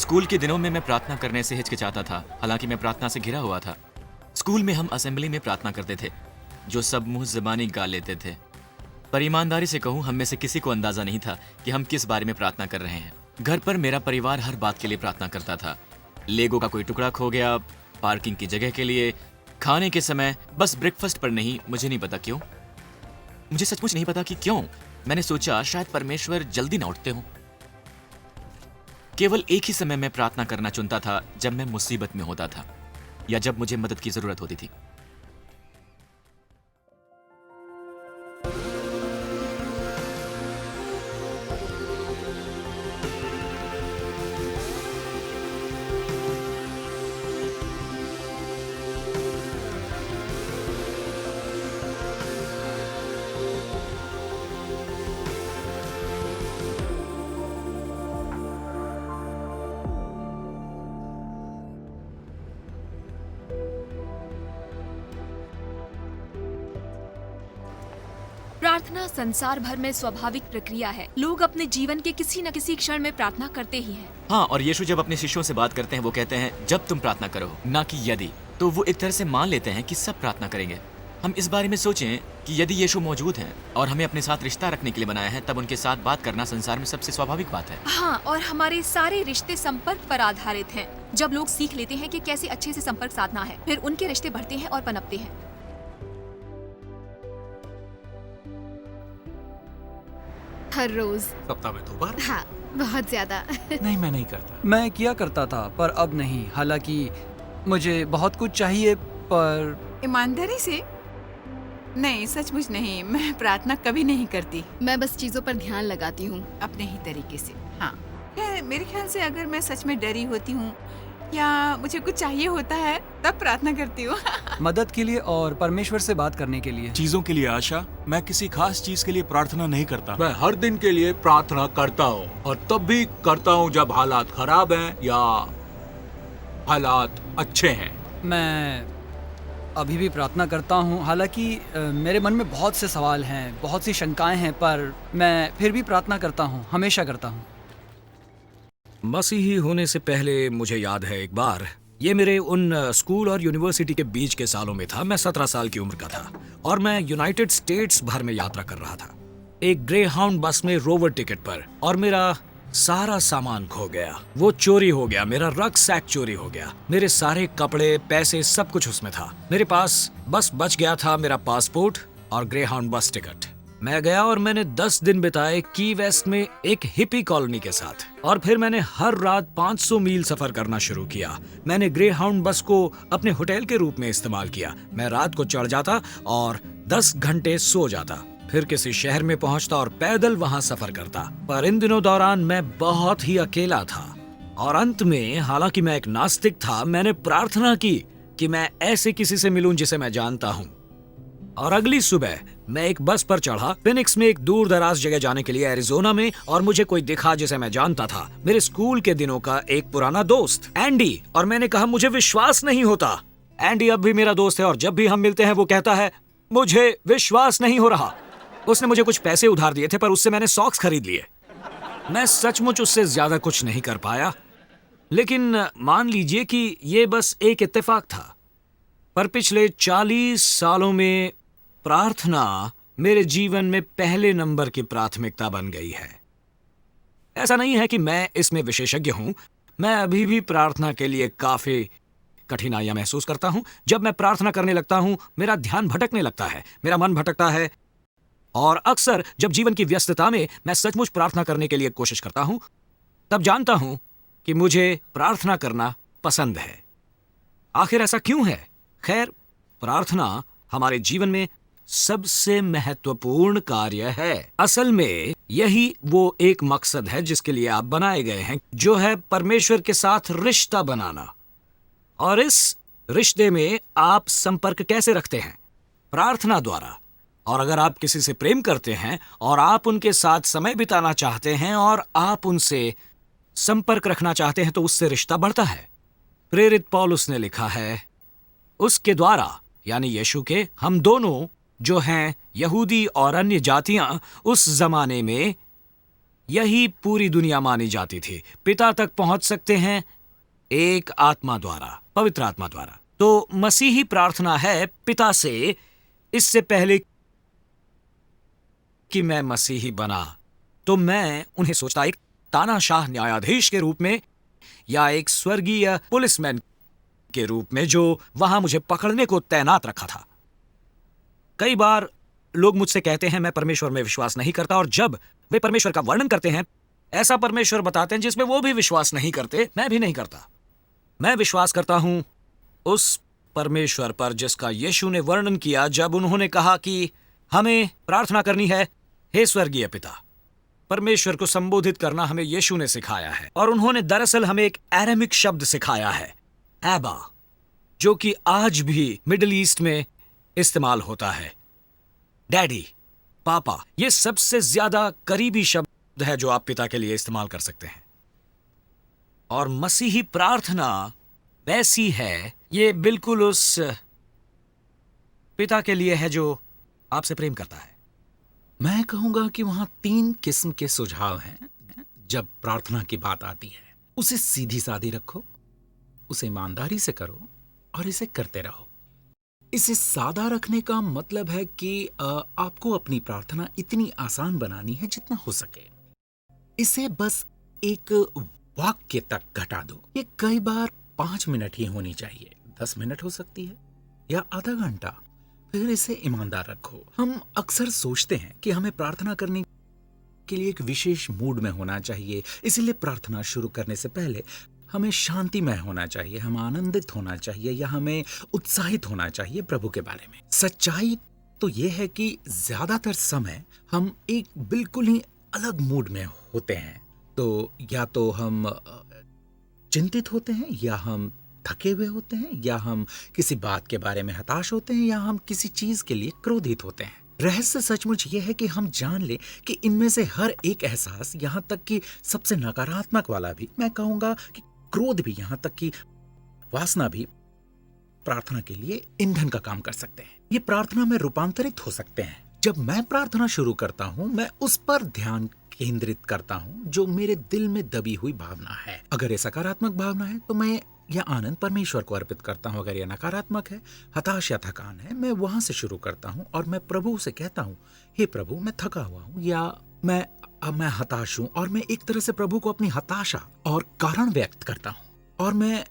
School के दिनों में मैं प्रार्थना करने से हिचकिचाता था, हालांकि मैं प्रार्थना से घिरा हुआ था। स्कूल में हम असेंबली में प्रार्थना करते थे, जो सब मुंह ज़बानी गा लेते थे। पर ईमानदारी से कहूँ, हम में से किसी को अंदाजा नहीं था कि हम किस बारे में प्रार्थना कर रहे हैं। घर पर मेरा परिवार हर बात के लिए प्रार्थना करता था। लेगो का कोई टुकड़ा खो गया, पार्किंग की जगह के लिए, खाने के समय, बस ब्रेकफास्ट पर नहीं। मुझे नहीं पता क्यों, मुझे सचमुच नहीं पता कि क्यों। मैंने सोचा शायद परमेश्वर जल्दी ना उठते हों। केवल एक ही समय में प्रार्थना करना चुनता था, जब मैं मुसीबत में होता था या जब मुझे मदद की जरूरत होती थी। प्रार्थना संसार भर में स्वाभाविक प्रक्रिया है। लोग अपने जीवन के किसी न किसी क्षण में प्रार्थना करते ही हैं। हाँ, और यीशु जब अपने शिष्यों से बात करते हैं, वो कहते हैं जब तुम प्रार्थना करो, ना कि यदि। तो वो एक तरह से मान लेते हैं कि सब प्रार्थना करेंगे। हम इस बारे में सोचें कि यदि यीशु मौजूद हैं और हमें अपने साथ रिश्ता रखने के लिए बनाया है, तब उनके साथ बात करना संसार में सबसे स्वाभाविक बात है। हाँ, और हमारे सारे रिश्ते संपर्क पर आधारित हैं। जब लोग सीख लेते हैं कि कैसे अच्छे से संपर्क साधना है, फिर उनके रिश्ते बढ़ते हैं और पनपते हैं। हर रोज। सप्ताह में 2 बार? हाँ, बहुत ज्यादा। नहीं, मैं नहीं करता। मैं किया करता था, पर अब नहीं। हालांकि मुझे बहुत कुछ चाहिए, पर ईमानदारी से नहीं, सचमुच नहीं। मैं प्रार्थना कभी नहीं करती, मैं बस चीजों पर ध्यान लगाती हूँ। अपने ही तरीके से। हाँ, मेरे ख्याल से अगर मैं सच में डरी होती हूँ या मुझे कुछ चाहिए होता है, तब प्रार्थना करती हूँ। मदद के लिए और परमेश्वर से बात करने के लिए। चीजों के लिए आशा, मैं किसी खास चीज के लिए प्रार्थना नहीं करता। मैं हर दिन के लिए प्रार्थना करता हूँ, और तब भी करता हूँ जब हालात खराब हैं या हालात अच्छे हैं। मैं अभी भी प्रार्थना करता हूँ। हालांकि मेरे मन में बहुत से सवाल हैं, बहुत सी शंकाएं हैं, पर मैं फिर भी प्रार्थना करता हूँ, हमेशा करता हूँ। मसीही होने से पहले मुझे याद है, एक बार ये मेरे उन स्कूल और यूनिवर्सिटी के बीच के सालों में था। मैं 17 साल की उम्र का था और मैं यूनाइटेड स्टेट्स भर में यात्रा कर रहा था, एक ग्रे हाउंड बस में रोवर टिकट पर, और मेरा सारा सामान खो गया। वो चोरी हो गया, मेरा रक्सैक चोरी हो गया। मेरे सारे कपड़े, पैसे, सब कुछ उसमें था। मेरे पास बस बच गया था मेरा पासपोर्ट और ग्रे हाउंड बस टिकट। मैं गया और मैंने 10 दिन बिताए की वेस्ट में एक हिपी कॉलोनी के साथ, और फिर मैंने हर रात 500 मील सफर करना शुरू किया। मैंने ग्रे हाउंड बस को अपने होटल के रूप में इस्तेमाल किया। मैं रात को चढ़ जाता और 10 घंटे सो जाता, फिर किसी शहर में पहुंचता और पैदल वहां सफर करता। पर इन दिनों दौरान मैं बहुत ही अकेला था, और अंत में, हालांकि मैं एक नास्तिक था, मैंने प्रार्थना की कि मैं ऐसे किसी से मिलूं जिसे मैं जानता हूं। और अगली सुबह मैं एक बस पर चढ़ा, फिनिक्स में एक दूर दराज जगह जाने के लिए, एरिजोना में, और मुझे कोई दिखा जिसे मैं जानता था, मेरे स्कूल के दिनों का एक पुराना दोस्त एंडी। और मैंने कहा, मुझे विश्वास नहीं होता। एंडी अब भी मेरा दोस्त है और जब भी हम मिलते हैं वो कहता है, मुझे विश्वास नहीं हो रहा। उसने मुझे कुछ पैसे उधार दिए थे, पर उससे मैंने सॉक्स खरीद लिए। मैं सचमुच उससे ज्यादा कुछ नहीं कर पाया, लेकिन मान लीजिए कि ये बस एक इत्तेफाक था। पर पिछले 40 सालों में प्रार्थना मेरे जीवन में पहले नंबर की प्राथमिकता बन गई है। ऐसा नहीं है कि मैं इसमें विशेषज्ञ हूं। मैं अभी भी प्रार्थना के लिए काफी कठिनाइयां महसूस करता हूं। जब मैं प्रार्थना करने लगता हूं, मेरा ध्यान भटकने लगता है, मेरा मन भटकता है, और अक्सर जब जीवन की व्यस्तता में मैं सचमुच प्रार्थना करने के लिए कोशिश करता हूं, तब जानता हूं कि मुझे प्रार्थना करना पसंद है। आखिर ऐसा क्यों है? खैर, प्रार्थना हमारे जीवन में सबसे महत्वपूर्ण कार्य है। असल में यही वो एक मकसद है जिसके लिए आप बनाए गए हैं, जो है परमेश्वर के साथ रिश्ता बनाना। और इस रिश्ते में आप संपर्क कैसे रखते हैं? प्रार्थना द्वारा। और अगर आप किसी से प्रेम करते हैं और आप उनके साथ समय बिताना चाहते हैं और आप उनसे संपर्क रखना चाहते हैं, तो उससे रिश्ता बढ़ता है। प्रेरित पौलुस ने लिखा है, उसके द्वारा, यानी यीशु के, हम दोनों जो हैं यहूदी और अन्य जातियां, उस जमाने में यही पूरी दुनिया मानी जाती थी। पिता तक पहुंच सकते हैं एक आत्मा द्वारा, पवित्र आत्मा द्वारा। तो मसीही प्रार्थना है पिता से, इससे पहले कि मैं मसीही बना तो मैं उन्हें सोचता एक तानाशाह न्यायाधीश के रूप में या एक स्वर्गीय पुलिसमैन के रूप में जो वहां मुझे पकड़ने को तैनात रखा था। कई बार लोग मुझसे कहते हैं मैं परमेश्वर में विश्वास नहीं करता, और जब वे परमेश्वर का वर्णन करते हैं, ऐसा परमेश्वर बताते हैं जिसमें वो भी विश्वास नहीं करते, मैं भी नहीं करता। मैं विश्वास करता हूं उस परमेश्वर पर जिसका यीशु ने वर्णन किया जब उन्होंने कहा कि हमें प्रार्थना करनी है, हे स्वर्गीय पिता। परमेश्वर को संबोधित करना हमें यीशु ने सिखाया है, और उन्होंने दरअसल हमें एक अरामिक शब्द सिखाया है, एबा, जो कि आज भी मिडिल ईस्ट में इस्तेमाल होता है। डैडी, पापा, ये सबसे ज्यादा करीबी शब्द है जो आप पिता के लिए इस्तेमाल कर सकते हैं। और मसीही प्रार्थना वैसी है, ये बिल्कुल उस पिता के लिए है जो आपसे प्रेम करता है। मैं कहूंगा कि वहां 3 किस्म के सुझाव हैं जब प्रार्थना की बात आती है। उसे सीधी सादी रखो, उसे ईमानदारी से करो और इसे करते रहो। इसे सादा रखने का मतलब है कि आपको अपनी प्रार्थना इतनी आसान बनानी है जितना हो सके। इसे बस एक वाक्य तक घटा दो। ये कई बार 5 मिनट ही होनी चाहिए, 10 मिनट हो सकती है या आधा घंटा। फिर इसे ईमानदार रखो। हम अक्सर सोचते हैं कि हमें प्रार्थना करने के लिए एक विशेष मूड में होना चाहिए, इसलिए प्रार्थना शुरू करने से पहले हमें शांतिमय होना चाहिए, हम आनंदित होना चाहिए या हमें उत्साहित होना चाहिए प्रभु के बारे में। सच्चाई तो यह है कि ज्यादातर समय हम एक बिल्कुल ही अलग मूड में होते हैं। तो या तो हम चिंतित होते हैं, या हम थके हुए होते हैं, या हम किसी बात के बारे में हताश होते हैं, या हम किसी चीज के लिए क्रोधित होते हैं। रहस्य सचमुच यह है कि हम जान लें कि इनमें से हर एक एहसास, यहाँ तक कि सबसे नकारात्मक वाला भी, मैं कहूंगा कि क्रोध भी, यहाँ तक कि वासना भी, प्रार्थना के लिए ईंधन का काम कर सकते हैं। ये प्रार्थना में रूपांतरित हो सकते हैं। जब मैं प्रार्थना शुरू करता हूं, मैं उस पर ध्यान केंद्रित करता हूं जो मेरे दिल में दबी हुई भावना है। अगर ये सकारात्मक भावना है तो मैं यह आनंद परमेश्वर को अर्पित करता हूं। अगर यह नकारात्मक है, हताश या थकान है, मैं वहां से शुरू करता हूं और मैं प्रभु से कहता हूं, हे प्रभु, मैं थका हुआ हूं, या मैं हताश हूं, और मैं एक तरह से प्रभु को अपनी हताशा और कारण व्यक्त करता हूं और मैं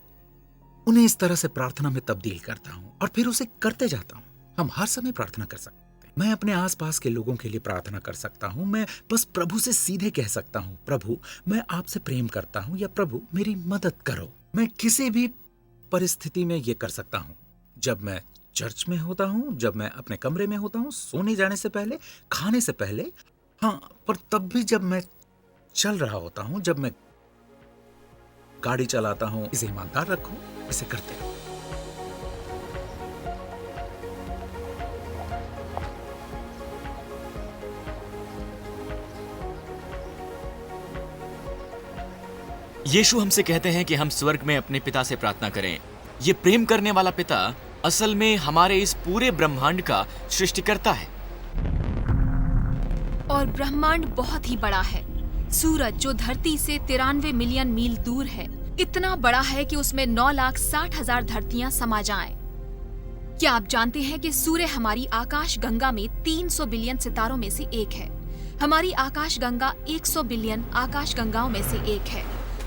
उन्हें इस तरह से प्रार्थना में तब्दील करता हूं और फिर उसे करते जाता हूं। हम हर समय प्रार्थना कर सकते हैं। मैं अपने आसपास के लोगों के लिए प्रार्थना कर सकता हूं। मैं बस प्रभु से सीधे कह सकता हूं, प्रभु, मैं आपसे प्रेम करता हूं, या प्रभु, मेरी मदद करो। मैं किसी भी परिस्थिति में ये कर सकता हूं। जब मैं चर्च में होता हूं, जब मैं अपने कमरे में होता हूं, सोने जाने से पहले, खाने से पहले, हाँ, पर तब भी जब मैं चल रहा होता हूं, जब मैं गाड़ी चलाता हूं। इसे ईमानदार रखो, इसे करते रहो। यीशु हमसे कहते हैं कि हम स्वर्ग में अपने पिता से प्रार्थना करें। ये प्रेम करने वाला पिता असल में हमारे इस पूरे ब्रह्मांड का सृष्टिकर्ता है। और ब्रह्मांड बहुत ही बड़ा है। सूरज, जो धरती से 93 मिलियन मील दूर है, इतना बड़ा है कि उसमें 9,60,000 धरतियां समा जाएं। क्या आप जानते हैं कि सूर्य हमारी आकाश गंगा में 300 बिलियन सितारों में से एक है। हमारी आकाश गंगा 100 बिलियन आकाश गंगाओं में से एक है।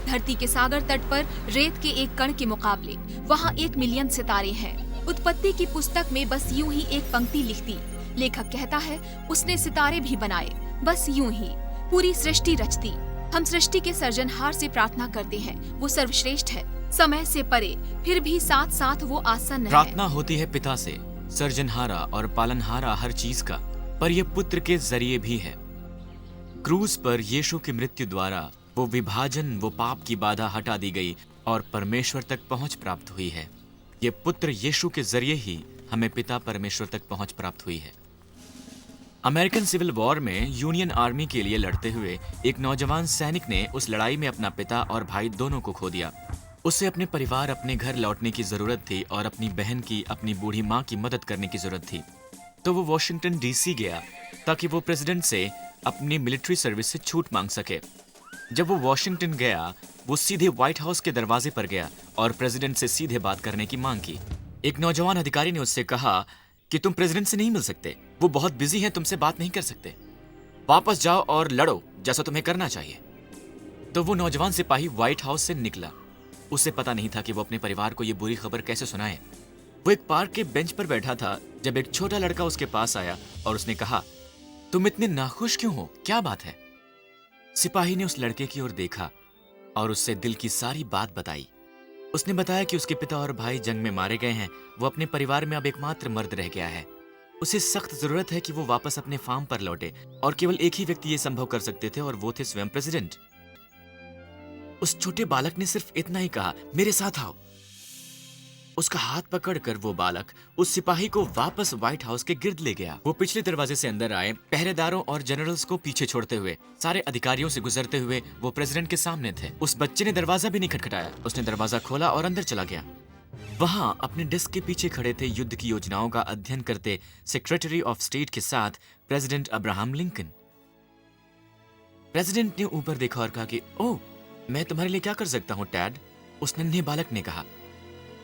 धरती के सागर तट पर रेत के एक कण के मुकाबले वहाँ 1 मिलियन सितारे हैं। उत्पत्ति की पुस्तक में बस यूं ही एक पंक्ति लिखती, लेखक कहता है, उसने सितारे भी बनाए, बस यूं ही पूरी सृष्टि रचती। हम सृष्टि के सर्जनहार से प्रार्थना करते हैं, वो सर्वश्रेष्ठ है, समय से परे, फिर भी साथ साथ वो आसन्न है। प्रार्थना होती है पिता से, सर्जनहारा और पालनहारा हर चीज का, पर यह पुत्र के जरिए भी है। क्रूस पर यीशु की मृत्यु द्वारा वो विभाजन, वो पाप की बाधा हटा दी गई और परमेश्वर तक पहुंच प्राप्त हुई है। ये पुत्र यीशु के जरिए ही हमें पिता परमेश्वर तक पहुंच प्राप्त हुई है। अमेरिकन सिविल वॉर में यूनियन आर्मी के लिए लड़ते हुए एक नौजवान सैनिक ने उस लड़ाई में अपना पिता और भाई दोनों को खो दिया। उसे अपने परिवार, अपने घर लौटने की जरूरत थी और अपनी बहन की, अपनी बूढ़ी माँ की मदद करने की जरूरत थी। तो वो वॉशिंगटन DC गया ताकि वो प्रेसिडेंट से अपनी मिलिट्री सर्विस से छूट मांग सके। जब वो वॉशिंगटन गया, वो सीधे व्हाइट हाउस के दरवाजे पर गया और प्रेसिडेंट से सीधे बात करने की मांग की। एक नौजवान अधिकारी ने उससे कहा कि तुम प्रेसिडेंट से नहीं मिल सकते, वो बहुत बिजी हैं, तुमसे बात नहीं कर सकते। वापस जाओ और लड़ो जैसा तुम्हें करना चाहिए। तो वो नौजवान सिपाही व्हाइट हाउस से निकला। उसे पता नहीं था कि वो अपने परिवार को ये बुरी खबर कैसे सुनाए। वो एक पार्क के बेंच पर बैठा था जब एक छोटा लड़का उसके पास आया और उसने कहा, तुम इतने नाखुश क्यों हो, क्या बात है? सिपाही ने उस लड़के की ओर देखा और उससे दिल की सारी बात बताई। उसने बताया कि उसके पिता और भाई जंग में मारे गए हैं, वो अपने परिवार में अब एकमात्र मर्द रह गया है। उसे सख्त जरूरत है कि वो वापस अपने फार्म पर लौटे और केवल एक ही व्यक्ति ये संभव कर सकते थे और वो थे स्वयं प्रेसिडेंट। उस छोटे बालक ने सिर्फ इतना ही कहा, मेरे साथ आओ। उसका हाथ पकड़कर वो बालक उस सिपाही को वापस व्हाइट हाउस के गिर्द ले गया। वो पिछले दरवाजे से अंदर आए, पहरेदारों और जनरल्स को पीछे छोड़ते हुए, सारे अधिकारियों से गुजरते हुए वो प्रेसिडेंट के सामने थे। उस बच्चे ने दरवाजा भी नहीं खटखटाया। उसने दरवाजा खोला और अंदर चला गया। वहां अपने डेस्क के पीछे खड़े थे युद्ध की योजनाओं का अध्ययन करते सेक्रेटरी ऑफ स्टेट के साथ प्रेसिडेंट अब्राहम लिंकन। प्रेसिडेंट ने ऊपर देखा और कहा कि ओह, मैं तुम्हारे लिए क्या कर सकता हूं टैड? उस नन्हे बालक ने कहा,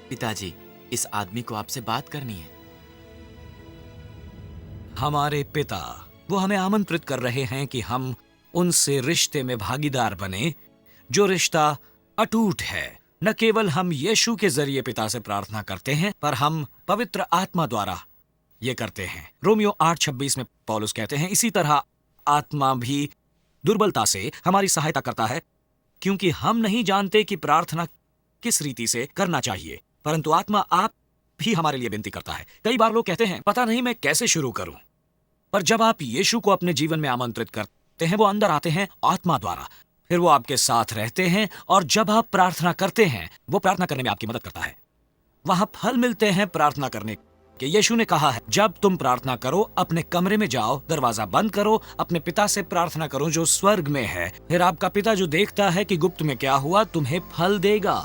पिताजी, इस आदमी को आपसे बात करनी है। हमारे पिता वो हमें आमंत्रित कर रहे हैं कि हम उनसे रिश्ते में भागीदार बने, जो रिश्ता अटूट है। न केवल हम यीशु के जरिए पिता से प्रार्थना करते हैं, पर हम पवित्र आत्मा द्वारा ये करते हैं। रोमियो 8:26 में पौलुस कहते हैं, इसी तरह आत्मा भी दुर्बलता से हमारी सहायता करता है, क्योंकि हम नहीं जानते कि प्रार्थना किस रीति से करना चाहिए, परंतु आत्मा आप भी हमारे लिए विनती करता है। कई बार लोग कहते हैं, पता नहीं मैं कैसे शुरू करूं। पर जब आप यीशु को अपने जीवन में आमंत्रित करते हैं, वो अंदर आते हैं आत्मा द्वारा, फिर वो आपके साथ रहते हैं और जब आप प्रार्थना करते हैं, वो प्रार्थना करने में आपकी मदद करता है। वहां फल मिलते हैं प्रार्थना करने के। यीशु ने कहा है, जब तुम प्रार्थना करो, अपने कमरे में जाओ, दरवाजा बंद करो, अपने पिता से प्रार्थना करो जो स्वर्ग में है, फिर आपका पिता जो देखता है कि गुप्त में क्या हुआ, तुम्हें फल देगा।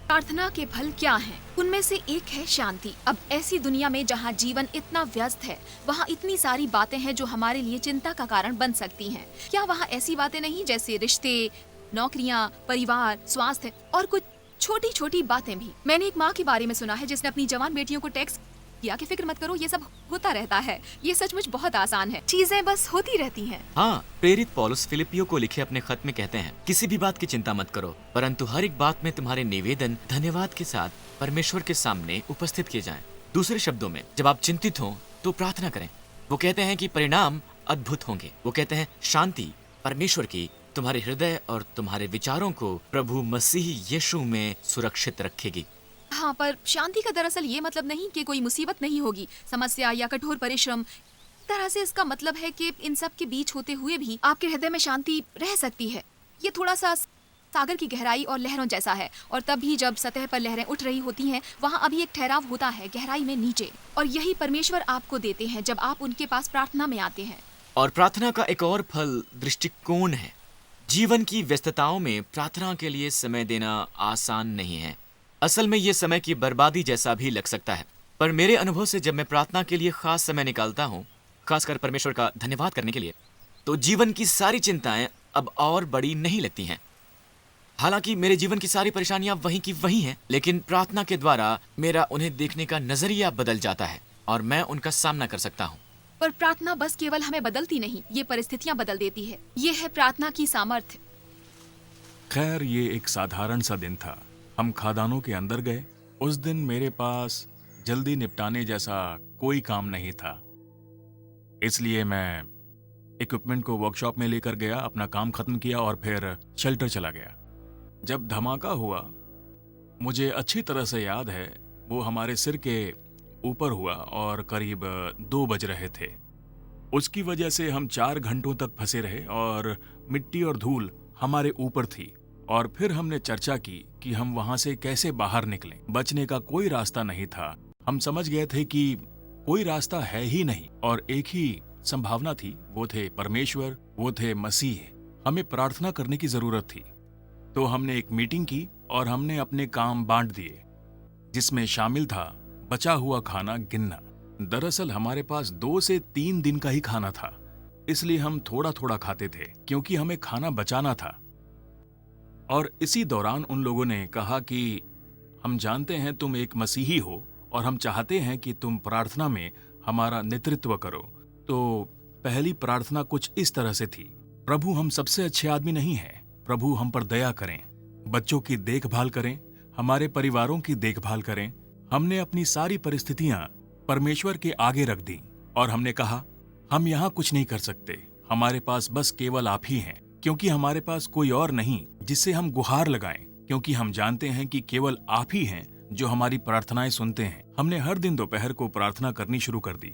प्रार्थना के फल क्या हैं? उनमें से एक है शांति। अब ऐसी दुनिया में जहाँ जीवन इतना व्यस्त है, वहाँ इतनी सारी बातें हैं जो हमारे लिए चिंता का कारण बन सकती हैं। क्या वहाँ ऐसी बातें नहीं जैसे रिश्ते, नौकरियाँ, परिवार, स्वास्थ्य और कुछ छोटी छोटी बातें भी? मैंने एक माँ के बारे में सुना है जिसने अपनी जवान बेटियों को टेक्स्ट किया कि फिक्र मत करो, ये सब होता रहता है। ये सचमुच बहुत आसान है, चीजें बस होती रहती हैं। हाँ, प्रेरित पौलुस फिलिपियों को लिखे अपने खत में कहते हैं, किसी भी बात की चिंता मत करो, परंतु हर एक बात में तुम्हारे निवेदन धन्यवाद के साथ परमेश्वर के सामने उपस्थित किए जाएं। दूसरे शब्दों में, जब आप चिंतित हो तो प्रार्थना करें। वो कहते हैं कि परिणाम अद्भुत होंगे। वो कहते हैं, शांति परमेश्वर की तुम्हारे हृदय और तुम्हारे विचारों को प्रभु मसीह यीशु में सुरक्षित रखेगी। हाँ, पर शांति का दरअसल ये मतलब नहीं कि कोई मुसीबत नहीं होगी, समस्या या कठोर परिश्रम। तरह से इसका मतलब है कि इन सब के बीच होते हुए भी आपके हृदय में शांति रह सकती है। ये थोड़ा सा सागर की गहराई और लहरों जैसा है, और तब भी जब सतह पर लहरें उठ रही होती हैं, वहाँ अभी एक ठहराव होता है गहराई में नीचे, और यही परमेश्वर आपको देते हैं जब आप उनके पास प्रार्थना में आते हैं। और प्रार्थना का एक और फल दृष्टिकोण है। जीवन की व्यस्तताओं में प्रार्थना के लिए समय देना आसान नहीं है। असल में ये समय की बर्बादी जैसा भी लग सकता है, पर मेरे अनुभव से जब मैं प्रार्थना के लिए खास समय निकालता हूँ, खासकर परमेश्वर का धन्यवाद करने के लिए, तो जीवन की सारी चिंताएं अब और बड़ी नहीं लगती हैं। हालांकि मेरे जीवन की सारी परेशानियां वहीं की वहीं हैं, लेकिन प्रार्थना के द्वारा मेरा उन्हें देखने का नजरिया बदल जाता है और मैं उनका सामना कर सकता हूँ। पर प्रार्थना बस केवल हमें बदलती नहीं, ये परिस्थितियां बदल देती है। ये है प्रार्थना की सामर्थ्य। खैर, ये एक साधारण सा दिन था। हम खादानों के अंदर गए। उस दिन मेरे पास जल्दी निपटाने जैसा कोई काम नहीं था, इसलिए मैं इक्विपमेंट को वर्कशॉप में लेकर गया, अपना काम खत्म किया और फिर शेल्टर चला गया। जब धमाका हुआ, मुझे अच्छी तरह से याद है, वो हमारे सिर के ऊपर हुआ और करीब 2 बज रहे थे। उसकी वजह से हम 4 घंटों तक फंसे रहे और मिट्टी और धूल हमारे ऊपर थी। और फिर हमने चर्चा की कि हम वहां से कैसे बाहर निकलें। बचने का कोई रास्ता नहीं था। हम समझ गए थे कि कोई रास्ता है ही नहीं और एक ही संभावना थी, वो थे परमेश्वर, वो थे मसीह। हमें प्रार्थना करने की जरूरत थी। तो हमने एक मीटिंग की और हमने अपने काम बांट दिए, जिसमें शामिल था बचा हुआ खाना गिनना। दरअसल हमारे पास 2 से 3 दिन का ही खाना था, इसलिए हम थोड़ा थोड़ा खाते थे क्योंकि हमें खाना बचाना था। और इसी दौरान उन लोगों ने कहा कि हम जानते हैं तुम एक मसीही हो और हम चाहते हैं कि तुम प्रार्थना में हमारा नेतृत्व करो। तो पहली प्रार्थना कुछ इस तरह से थी, प्रभु हम सबसे अच्छे आदमी नहीं हैं, प्रभु हम पर दया करें, बच्चों की देखभाल करें, हमारे परिवारों की देखभाल करें। हमने अपनी सारी परिस्थितियां परमेश्वर के आगे रख दी और हमने कहा हम यहाँ कुछ नहीं कर सकते, हमारे पास बस केवल आप ही हैं, क्योंकि हमारे पास कोई और नहीं जिससे हम गुहार लगाएं, क्योंकि हम जानते हैं कि केवल आप ही हैं जो हमारी प्रार्थनाएं सुनते हैं। हमने हर दिन दोपहर को प्रार्थना करनी शुरू कर दी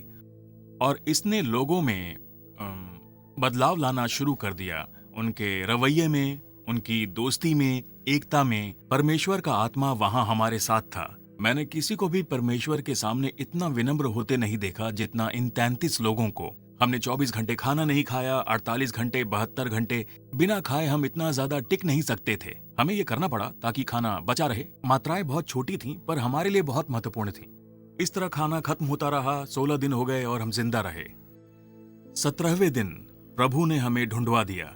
और इसने लोगों में बदलाव लाना शुरू कर दिया, उनके रवैये में, उनकी दोस्ती में, एकता में। परमेश्वर का आत्मा वहां हमारे साथ था। मैंने किसी को भी परमेश्वर के सामने इतना विनम्र होते नहीं देखा जितना इन 33 लोगों को। हमने 24 घंटे खाना नहीं खाया, 48 घंटे, 72 घंटे बिना खाए हम इतना ज्यादा टिक नहीं सकते थे। हमें ये करना पड़ा ताकि खाना बचा रहे। मात्राएं बहुत छोटी थीं पर हमारे लिए बहुत महत्वपूर्ण थीं। इस तरह खाना खत्म होता रहा। 16 दिन हो गए और हम जिंदा रहे। 17वें दिन प्रभु ने हमें ढूंढवा दिया।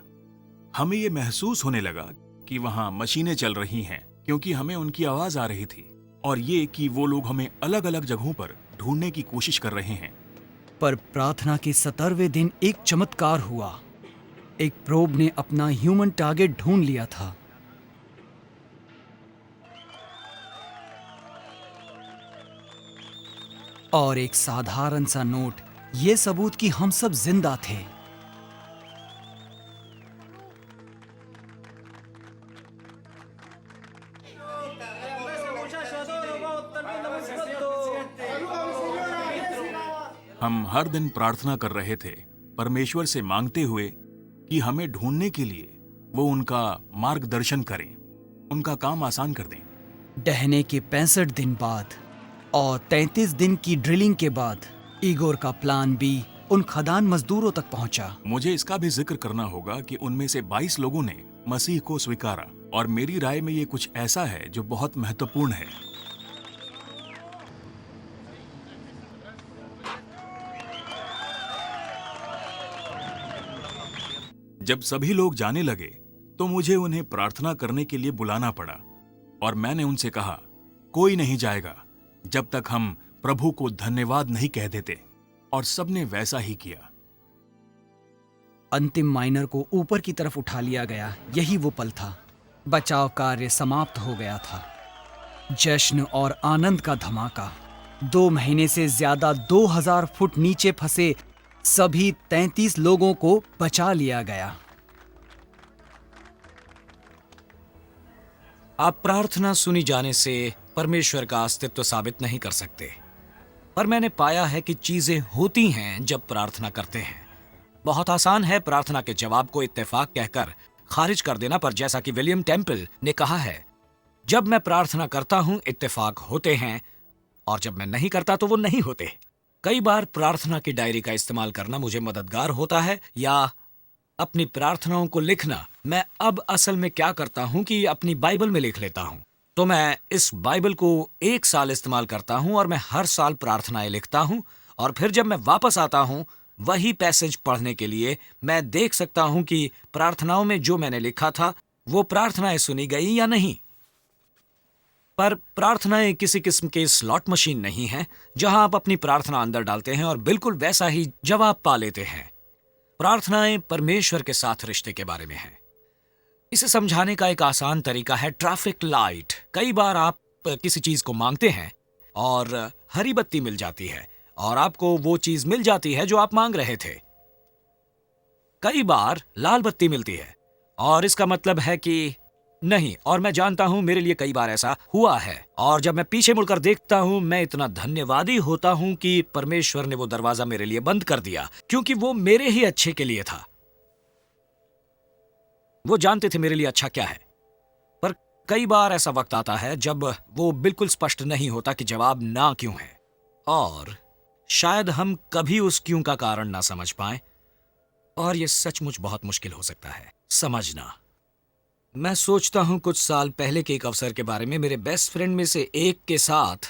हमें ये महसूस होने लगा कि वहां मशीनें चल रही हैं, क्योंकि हमें उनकी आवाज आ रही थी, और ये कि वो लोग हमें अलग अलग जगहों पर ढूंढने की कोशिश कर रहे हैं। पर प्रार्थना के 17वें दिन एक चमत्कार हुआ। एक प्रोब ने अपना ह्यूमन टारगेट ढूंढ लिया था। और एक साधारण सा नोट ये सबूत कि हम सब जिंदा थे। हम हर दिन प्रार्थना कर रहे थे, परमेश्वर से मांगते हुए कि हमें ढूंढने के लिए वो उनका मार्गदर्शन करें, उनका काम आसान कर दें। डहने के 65 दिन बाद और 33 दिन की ड्रिलिंग के बाद इगोर का प्लान भी उन खदान मजदूरों तक पहुंचा। मुझे इसका भी जिक्र करना होगा कि उनमें से 22 लोगों ने मसीह को स्वीकारा, और मेरी राय में ये कुछ ऐसा है जो बहुत महत्वपूर्ण है। जब सभी लोग जाने लगे तो मुझे उन्हें प्रार्थना करने के लिए बुलाना पड़ा, और मैंने उनसे कहा कोई नहीं जाएगा जब तक हम प्रभु को धन्यवाद नहीं कह देते, और सबने वैसा ही किया। अंतिम माइनर को ऊपर की तरफ उठा लिया गया। यही वो पल था। बचाव कार्य समाप्त हो गया था। जश्न और आनंद का धमाका। 2 महीने से ज्यादा 2000 फुट नीचे फंसे सभी 33 लोगों को बचा लिया गया। आप प्रार्थना सुनी जाने से परमेश्वर का अस्तित्व साबित नहीं कर सकते, पर मैंने पाया है कि चीजें होती हैं जब प्रार्थना करते हैं। बहुत आसान है प्रार्थना के जवाब को इत्तेफाक कहकर खारिज कर देना, पर जैसा कि विलियम टेम्पल ने कहा है, जब मैं प्रार्थना करता हूं इत्तेफाक होते हैं, और जब मैं नहीं करता तो वो नहीं होते। कई बार प्रार्थना की डायरी का इस्तेमाल करना मुझे मददगार होता है, या अपनी प्रार्थनाओं को लिखना। मैं अब असल में क्या करता हूं कि अपनी बाइबल में लिख लेता हूं। तो मैं इस बाइबल को 1 साल इस्तेमाल करता हूं और मैं हर साल प्रार्थनाएं लिखता हूं, और फिर जब मैं वापस आता हूं वही पैसेज पढ़ने के लिए, मैं देख सकता हूं कि प्रार्थनाओं में जो मैंने लिखा था वो प्रार्थनाएं सुनी गई या नहीं। पर प्रार्थनाएं किसी किस्म के स्लॉट मशीन नहीं है जहां आप अपनी प्रार्थना अंदर डालते हैं और बिल्कुल वैसा ही जवाब पा लेते हैं। प्रार्थनाएं परमेश्वर के साथ रिश्ते के बारे में हैं। इसे समझाने का एक आसान तरीका है ट्रैफिक लाइट। कई बार आप किसी चीज को मांगते हैं और हरी बत्ती मिल जाती है और आपको वो चीज मिल जाती है जो आप मांग रहे थे। कई बार लाल बत्ती मिलती है और इसका मतलब है कि नहीं, और मैं जानता हूं मेरे लिए कई बार ऐसा हुआ है, और जब मैं पीछे मुड़कर देखता हूं मैं इतना धन्यवादी होता हूं कि परमेश्वर ने वो दरवाजा मेरे लिए बंद कर दिया, क्योंकि वो मेरे ही अच्छे के लिए था। वो जानते थे मेरे लिए अच्छा क्या है। पर कई बार ऐसा वक्त आता है जब वो बिल्कुल स्पष्ट नहीं होता कि जवाब ना क्यों है, और शायद हम कभी उस क्यों का कारण ना समझ पाए, और ये सचमुच बहुत मुश्किल हो सकता है समझना। मैं सोचता हूं कुछ साल पहले के एक अवसर के बारे में। मेरे बेस्ट फ्रेंड में से एक के साथ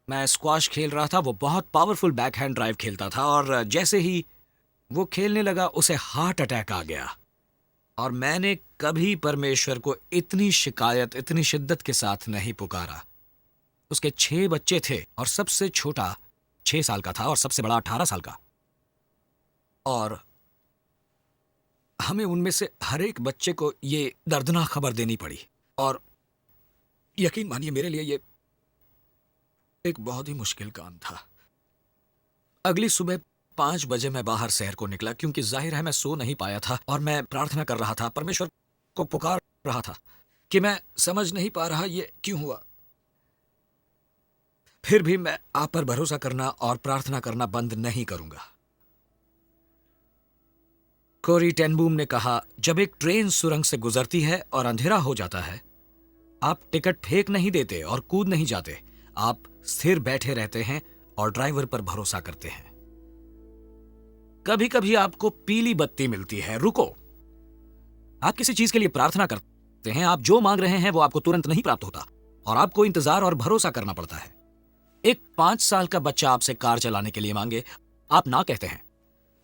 मैं स्क्वाश खेल रहा था। वो बहुत पावरफुल बैकहैंड ड्राइव खेलता था और जैसे ही वो खेलने लगा उसे हार्ट अटैक आ गया। और मैंने कभी परमेश्वर को इतनी शिकायत, इतनी शिद्दत के साथ नहीं पुकारा। उसके 6 बच्चे थे और सबसे छोटा 6 साल का था और सबसे बड़ा 18 साल का। और हमें उनमें से हर एक बच्चे को ये दर्दनाक खबर देनी पड़ी। और यकीन मानिए मेरे लिए ये एक बहुत ही मुश्किल काम था। अगली सुबह 5 बजे मैं बाहर शहर को निकला, क्योंकि जाहिर है मैं सो नहीं पाया था और मैं प्रार्थना कर रहा था, परमेश्वर को पुकार रहा था कि मैं समझ नहीं पा रहा ये क्यों हुआ। फिर भी मैं आप पर भरोसा करना और प्रार्थना करना बंद नहीं करूंगा। कोरी टेनबूम ने कहा, जब एक ट्रेन सुरंग से गुजरती है और अंधेरा हो जाता है, आप टिकट फेंक नहीं देते और कूद नहीं जाते। आप स्थिर बैठे रहते हैं और ड्राइवर पर भरोसा करते हैं। कभी कभी आपको पीली बत्ती मिलती है, रुको। आप किसी चीज के लिए प्रार्थना करते हैं, आप जो मांग रहे हैं वो आपको तुरंत नहीं प्राप्त होता और आपको इंतजार और भरोसा करना पड़ता है। एक 5 साल का बच्चा आपसे कार चलाने के लिए मांगे, आप ना कहते हैं,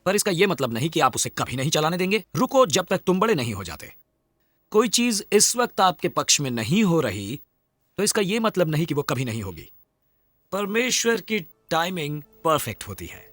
पर इसका यह मतलब नहीं कि आप उसे कभी नहीं चलाने देंगे। रुको जब तक तुम बड़े नहीं हो जाते। कोई चीज इस वक्त आपके पक्ष में नहीं हो रही तो इसका यह मतलब नहीं कि वो कभी नहीं होगी। परमेश्वर की टाइमिंग परफेक्ट होती है।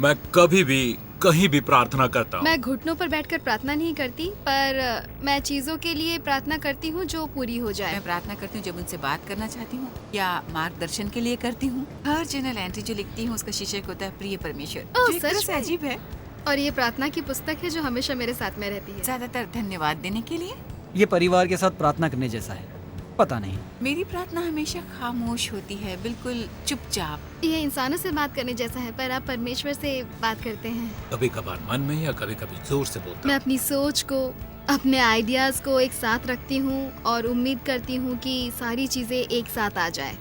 मैं कभी भी कहीं भी प्रार्थना करता हूँ। मैं घुटनों पर बैठकर प्रार्थना नहीं करती, पर मैं चीजों के लिए प्रार्थना करती हूँ जो पूरी हो जाए। मैं प्रार्थना करती हूँ जब उनसे बात करना चाहती हूँ या मार्गदर्शन के लिए करती हूँ। हर जर्नल एंट्री जो लिखती हूँ उसका शीर्षक होता है प्रिय परमेश्वर, ओह, जो एक तरह सच से में? अजीब है। और ये प्रार्थना की पुस्तक है जो हमेशा मेरे साथ में रहती है। ज्यादातर धन्यवाद देने के लिए। ये परिवार के साथ प्रार्थना करने जैसा है। पता नहीं, मेरी प्रार्थना हमेशा खामोश होती है, बिल्कुल चुपचाप। ये इंसानों से बात करने जैसा है, पर आप परमेश्वर से बात करते हैं। कभी कभार मन में या कभी कभी जोर से बोलता मैं हूँ। अपनी सोच को, अपने आइडियाज को एक साथ रखती हूँ और उम्मीद करती हूँ कि सारी चीजें एक साथ आ जाए।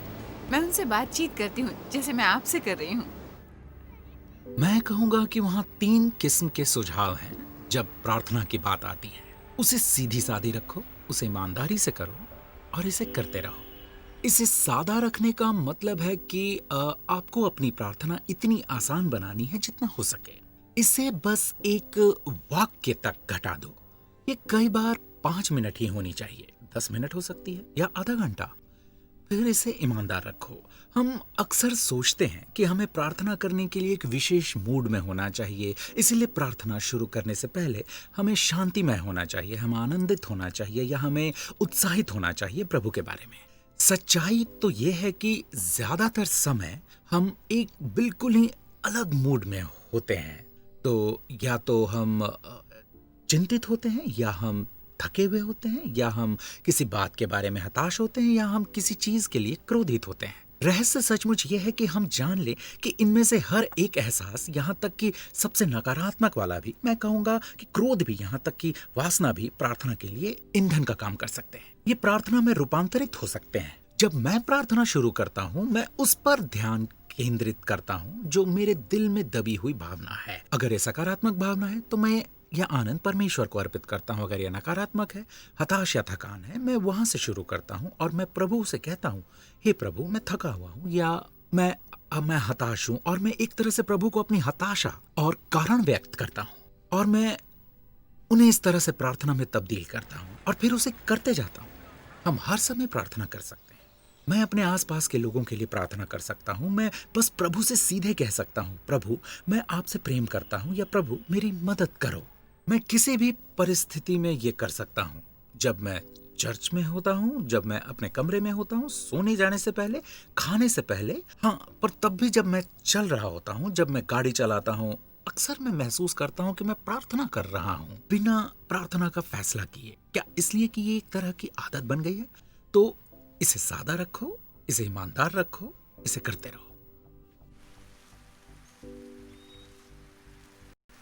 मैं उनसे बातचीत करती हूँ जैसे मैं आपसे कर रही हूँ। मैं कहूंगा कि वहाँ 3 किस्म के सुझाव हैं जब प्रार्थना की बात आती है। उसे सीधी सादी रखो, उसे ईमानदारी से करो और इसे करते रहो। इसे सादा रखने का मतलब है कि आपको अपनी प्रार्थना इतनी आसान बनानी है जितना हो सके। इसे बस एक वाक्य तक घटा दो। ये कई बार 5 मिनट ही होनी चाहिए, 10 मिनट हो सकती है या आधा घंटा। फिर इसे ईमानदार रखो। हम अक्सर सोचते हैं कि हमें प्रार्थना करने के लिए एक विशेष मूड में होना चाहिए, इसलिए प्रार्थना शुरू करने से पहले हमें शांतिमय होना चाहिए, हम आनंदित होना चाहिए या हमें उत्साहित होना चाहिए प्रभु के बारे में। सच्चाई तो यह है कि ज्यादातर समय हम एक बिल्कुल ही अलग मूड में होते हैं। तो या तो हम चिंतित होते हैं, या हम थके हुए होते हैं, या हम किसी बात के बारे में हताश होते हैं, या हम किसी चीज के लिए क्रोधित होते हैं। रहस्य सचमुच यह है कि हम जान लें कि इनमें से हर एक एहसास, यहाँ तक कि सबसे नकारात्मक वाला भी, मैं कहूँगा कि क्रोध भी, यहाँ तक कि वासना भी प्रार्थना के लिए ईंधन का काम कर सकते हैं। ये प्रार्थना में रूपांतरित हो सकते हैं। जब मैं प्रार्थना शुरू करता हूँ, मैं उस पर ध्यान केंद्रित करता हूँ जो मेरे दिल में दबी हुई भावना है। अगर ये सकारात्मक भावना है तो मैं यह आनंद परमेश्वर को अर्पित करता हूँ। अगर यह नकारात्मक है, हताश या थकान है, मैं वहां से शुरू करता हूँ और मैं प्रभु से कहता हूँ, हे प्रभु, मैं थका हुआ हूँ या मैं हताश हूँ। और मैं एक तरह से प्रभु को अपनी हताशा और कारण व्यक्त करता हूँ और मैं उन्हें इस तरह से प्रार्थना में तब्दील करता हूँ और फिर उसे करते जाता हूँ। हम हर समय प्रार्थना कर सकते हैं। मैं अपने आसपास के लोगों के लिए प्रार्थना कर सकता हूँ। मैं बस प्रभु से सीधे कह सकता हूँ, प्रभु, मैं आपसे प्रेम करता हूँ, या प्रभु, मेरी मदद करो। मैं किसी भी परिस्थिति में ये कर सकता हूँ। जब मैं चर्च में होता हूँ, जब मैं अपने कमरे में होता हूँ, सोने जाने से पहले, खाने से पहले, हाँ, पर तब भी जब मैं चल रहा होता हूँ, जब मैं गाड़ी चलाता हूँ, अक्सर मैं महसूस करता हूँ कि मैं प्रार्थना कर रहा हूँ बिना प्रार्थना का फैसला किए। क्या इसलिए कि ये एक तरह की आदत बन गई है? तो इसे सादा रखो, इसे ईमानदार रखो, इसे करते रहो।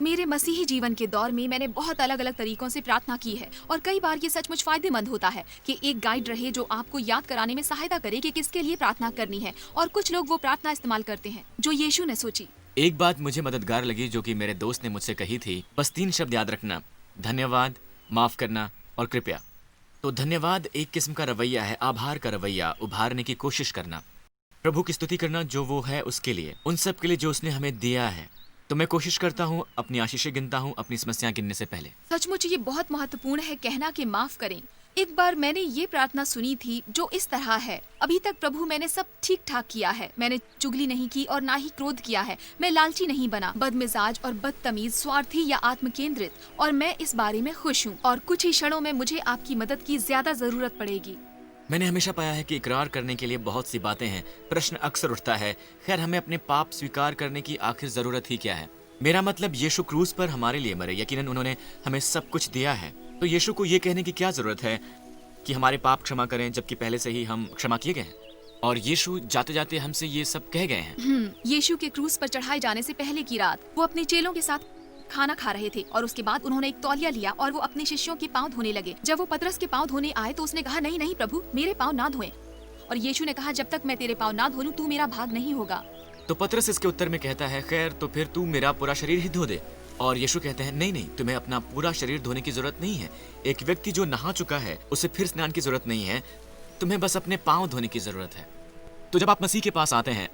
मेरे मसीही जीवन के दौर में मैंने बहुत अलग अलग तरीकों से प्रार्थना की है और कई बार ये सचमुच फायदेमंद होता है कि एक गाइड रहे जो आपको याद कराने में सहायता करे कि किसके लिए प्रार्थना करनी है। और कुछ लोग वो प्रार्थना इस्तेमाल करते हैं जो यीशु ने सोची। एक बात मुझे मददगार लगी जो कि मेरे दोस्त ने मुझसे कही थी। बस 3 शब्द याद रखना: धन्यवाद, माफ करना और कृपया। तो धन्यवाद एक किस्म का रवैया है, आभार का रवैया, उभारने की कोशिश करना, प्रभु की स्तुति करना जो वो है उसके लिए, उन सब के लिए जो उसने हमें दिया है। तो मैं कोशिश करता हूँ, अपनी आशीषें गिनता हूँ अपनी समस्या गिनने से पहले। सचमुच ये बहुत महत्वपूर्ण है कहना कि माफ करें। एक बार मैंने ये प्रार्थना सुनी थी जो इस तरह है, अभी तक प्रभु मैंने सब ठीक ठाक किया है, मैंने चुगली नहीं की और ना ही क्रोध किया है, मैं लालची नहीं बना, बदमिजाज और बदतमीज, स्वार्थी या आत्म केंद्रित, और मैं इस बारे में खुश हूँ और कुछ ही क्षणों में मुझे आपकी मदद की ज्यादा जरूरत पड़ेगी। मैंने हमेशा पाया है कि इकरार करने के लिए बहुत सी बातें हैं। प्रश्न अक्सर उठता है, खैर हमें अपने पाप स्वीकार करने की आखिर जरूरत ही क्या है? मेरा मतलब यीशु क्रूस पर हमारे लिए मरे, यकीनन उन्होंने हमें सब कुछ दिया है, तो यीशु को ये कहने की क्या जरूरत है कि हमारे पाप क्षमा करें जबकि पहले से ही हम क्षमा किए गए हैं? और यीशु जाते जाते हमसे ये सब कह गए हैं। यीशु के क्रूस पर चढ़ाए जाने से पहले की रात वो अपने चेलों के साथ खाना खा रहे थे और उसके बाद उन्होंने एक तौलिया लिया और वो अपने शिष्यों के पांव धोने लगे। जब वो पतरस के पांव धोने आए तो उसने कहा, नहीं नहीं प्रभु, मेरे पांव ना धोएं। और यीशु ने कहा, जब तक मैं तेरे पांव ना धो लूं तू मेरा भाग नहीं होगा। तो पतरस इसके उत्तर में कहता है, खैर तो फिर तू मेरा पूरा शरीर ही धो दे। और यीशु कहते हैं, नहीं नहीं, तुम्हें अपना पूरा शरीर धोने की जरूरत नहीं है। एक व्यक्ति जो नहा चुका है उसे फिर स्नान की जरूरत नहीं है, तुम्हें बस अपने पांव धोने की जरूरत है। तो जब आप मसीह के पास आते हैं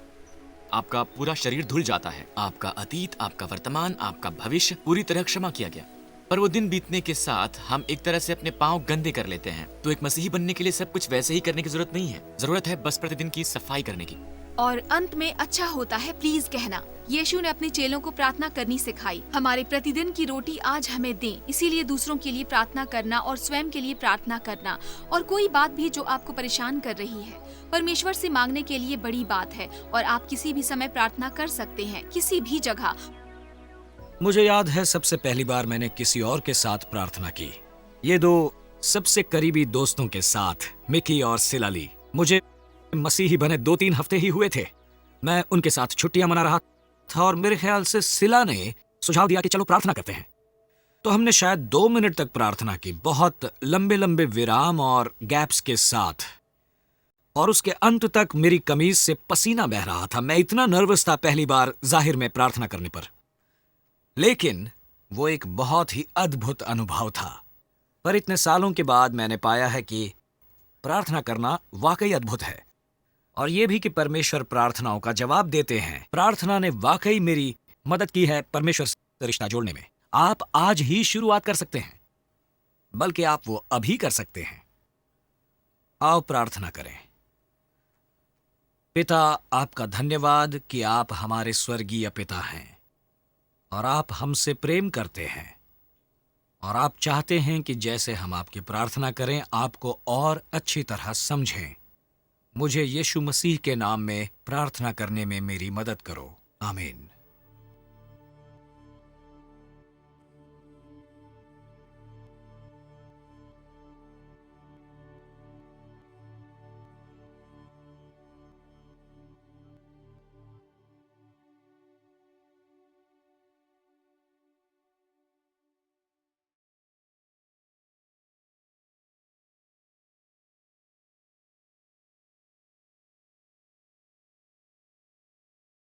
आपका पूरा शरीर धुल जाता है, आपका अतीत, आपका वर्तमान, आपका भविष्य पूरी तरह क्षमा किया गया। पर वो दिन बीतने के साथ हम एक तरह से अपने पांव गंदे कर लेते हैं। तो एक मसीही बनने के लिए सब कुछ वैसे ही करने की जरूरत नहीं है, जरूरत है बस प्रतिदिन की सफाई करने की। और अंत में अच्छा होता है प्लीज कहना। यीशु ने अपने चेलों को प्रार्थना करनी सिखाई, हमारे प्रतिदिन की रोटी आज हमें दें। इसीलिए दूसरों के लिए प्रार्थना करना और स्वयं के लिए प्रार्थना करना, और कोई बात भी जो आपको परेशान कर रही है, परमेश्वर से मांगने के लिए बड़ी बात है। और आप किसी भी समय प्रार्थना कर सकते हैं, किसी भी जगह। मुझे याद है सबसे पहली बार मैंने किसी और के साथ प्रार्थना की, ये दो सबसे करीबी दोस्तों के साथ, मिकी और सिलाली। मुझे मसीही बने 2-3 हफ्ते ही हुए थे। मैं उनके साथ छुट्टियां मना रहा था और मेरे ख्याल से सिला ने सुझाव दिया कि चलो प्रार्थना करते हैं। तो हमने शायद 2 मिनट तक प्रार्थना की, बहुत लंबे लंबे विराम और गैप्स के साथ, और उसके अंत तक मेरी कमीज से पसीना बह रहा था। मैं इतना नर्वस था पहली बार जाहिर में प्रार्थना करने पर, लेकिन वो एक बहुत ही अद्भुत अनुभव था। पर इतने सालों के बाद मैंने पाया है कि प्रार्थना करना वाकई अद्भुत है, और ये भी कि परमेश्वर प्रार्थनाओं का जवाब देते हैं। प्रार्थना ने वाकई मेरी मदद की है परमेश्वर से रिश्ता जोड़ने में। आप आज ही शुरुआत कर सकते हैं, बल्कि आप वो अभी कर सकते हैं। आओ प्रार्थना करें। पिता, आपका धन्यवाद कि आप हमारे स्वर्गीय पिता हैं और आप हमसे प्रेम करते हैं, और आप चाहते हैं कि जैसे हम आपकी प्रार्थना करें आपको और अच्छी तरह समझें। मुझे यीशु मसीह के नाम में प्रार्थना करने में मेरी मदद करो। आमीन।